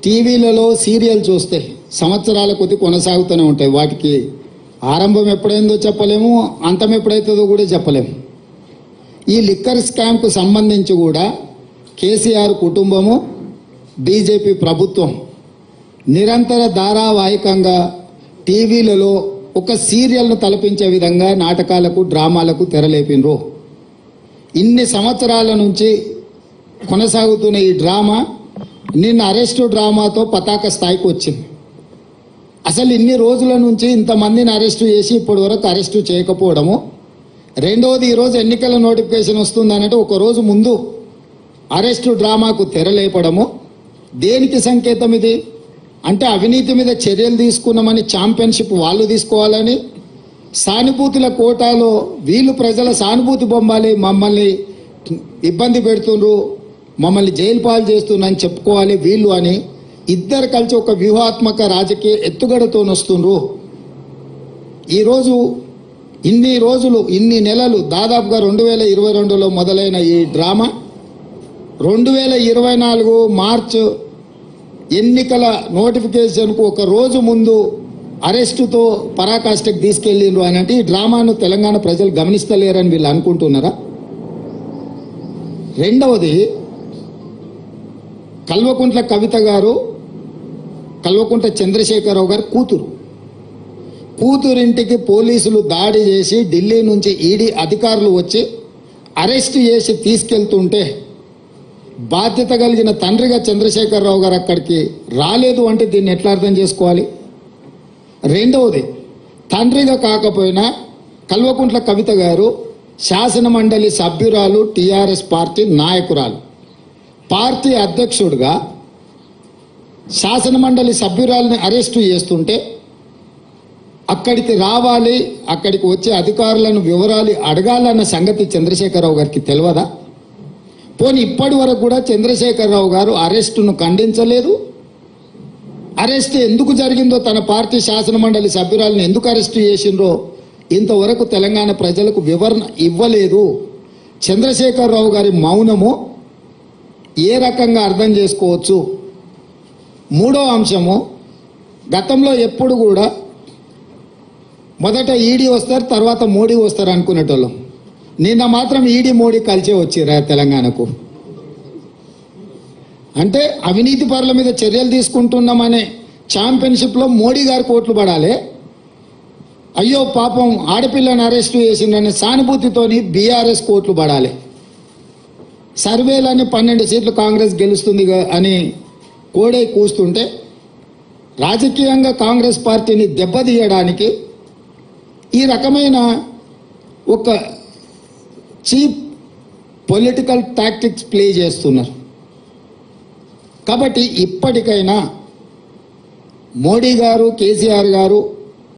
టీవీలలో సీరియల్ చూస్తే సంవత్సరాల కొద్ది కొనసాగుతూనే ఉంటాయి. వాటికి ఆరంభం ఎప్పుడైందో చెప్పలేము, అంతం ఎప్పుడైతుందో కూడా చెప్పలేము. ఈ లిక్కర్ స్కామ్కు సంబంధించి కూడా కేసీఆర్ కుటుంబము, బీజేపీ ప్రభుత్వం నిరంతర ధారావాహికంగా టీవీలలో ఒక సీరియల్ను తలపించే విధంగా నాటకాలకు, డ్రామాలకు తెరలేపినరు. ఇన్ని సంవత్సరాల నుంచి కొనసాగుతున్న ఈ డ్రామా నిన్న అరెస్టు డ్రామాతో పతాక స్థాయికి వచ్చింది. అసలు ఇన్ని రోజుల నుంచి ఇంతమందిని అరెస్టు చేసి ఇప్పటి వరకు అరెస్టు చేయకపోవడము, రెండవది ఈరోజు ఎన్నికల నోటిఫికేషన్ వస్తుందనంటే ఒక రోజు ముందు అరెస్టు డ్రామాకు తెరలేపడము దేనికి సంకేతం ఇది? అంటే అవినీతి మీద చర్యలు తీసుకున్నామని ఛాంపియన్షిప్ వాళ్ళు తీసుకోవాలని, సానుభూతుల కోటాలో వీళ్ళు ప్రజల సానుభూతి బొమ్మాలి, మమ్మల్ని ఇబ్బంది పెడుతుండ్రు, మమ్మల్ని జైలు పాలు చేస్తున్నారని చెప్పుకోవాలి వీళ్ళు అని ఇద్దరు కలిసి ఒక వ్యూహాత్మక రాజకీయ ఎత్తుగడతో వస్తుండ్రు. ఈరోజు ఇన్ని రోజులు, ఇన్ని నెలలు, దాదాపుగా 2022లో మొదలైన ఈ డ్రామా 2024 మార్చ్ ఎన్నికల నోటిఫికేషన్కు ఒక రోజు ముందు అరెస్టుతో పరాకాష్ఠకు తీసుకెళ్ళిండ్రు అని అంటే ఈ డ్రామాను తెలంగాణ ప్రజలు గమనిస్తలేరని వీళ్ళు అనుకుంటున్నారా? రెండవది, కల్వకుంట్ల కవిత గారు, కల్వకుంట్ల చంద్రశేఖరరావు గారు కూతురింటికి పోలీసులు దాడి చేసి ఢిల్లీ నుంచి ఈడీ అధికారులు వచ్చి అరెస్ట్ చేసి తీసుకెళ్తుంటే బాధ్యత కలిగిన తండ్రిగా చంద్రశేఖరరావు గారు అక్కడికి రాలేదు అంటే దీన్ని ఎట్లా అర్థం చేసుకోవాలి? రెండవది, తండ్రిగా కాకపోయినా కల్వకుంట్ల కవిత గారు శాసన మండలి సభ్యురాలు, టీఆర్ఎస్ పార్టీ నాయకురాలు, పార్టీ అధ్యక్షుడిగా శాసన మండలి సభ్యురాలని అరెస్టు చేస్తుంటే అక్కడికి రావాలి, అక్కడికి వచ్చే అధికారులను వివరాలు అడగాలన్న సంగతి చంద్రశేఖరరావు గారికి తెలియదా? పోనీ ఇప్పటి వరకు కూడా చంద్రశేఖరరావు గారు అరెస్టును ఖండించలేదు. అరెస్ట్ ఎందుకు జరిగిందో, తన పార్టీ శాసన మండలి సభ్యురాలను ఎందుకు అరెస్టు చేసిండ్రో ఇంతవరకు తెలంగాణ ప్రజలకు వివరణ ఇవ్వలేదు. చంద్రశేఖరరావు గారి మౌనము ఏ రకంగా అర్థం చేసుకోవచ్చు? మూడో అంశము, గతంలో ఎప్పుడు కూడా మొదట ఈడీ వస్తారు, తర్వాత మోడీ వస్తారు అనుకునేటోళ్ళం. నిన్న మాత్రం ఈడీ మోడీ కలిసే వచ్చిరా తెలంగాణకు. అంటే అవినీతి పరుల మీద చర్యలు తీసుకుంటున్నామనే ఛాంపియన్షిప్లో మోడీ గారు కోట్లు పడాలి, అయ్యో పాపం ఆడపిల్లని అరెస్టు చేసిందనే సానుభూతితోని బీఆర్ఎస్ కోట్లు పడాలి. సర్వేలని 12 సీట్లు కాంగ్రెస్ గెలుస్తుంది అని కోడే కూస్తుంటే రాజకీయంగా కాంగ్రెస్ పార్టీని దెబ్బతీయడానికి ఈ రకమైన ఒక చీప్ పొలిటికల్ టాక్టిక్స్ ప్లే చేస్తున్నారు. కాబట్టి ఇప్పటికైనా మోడీ గారు, కేసీఆర్ గారు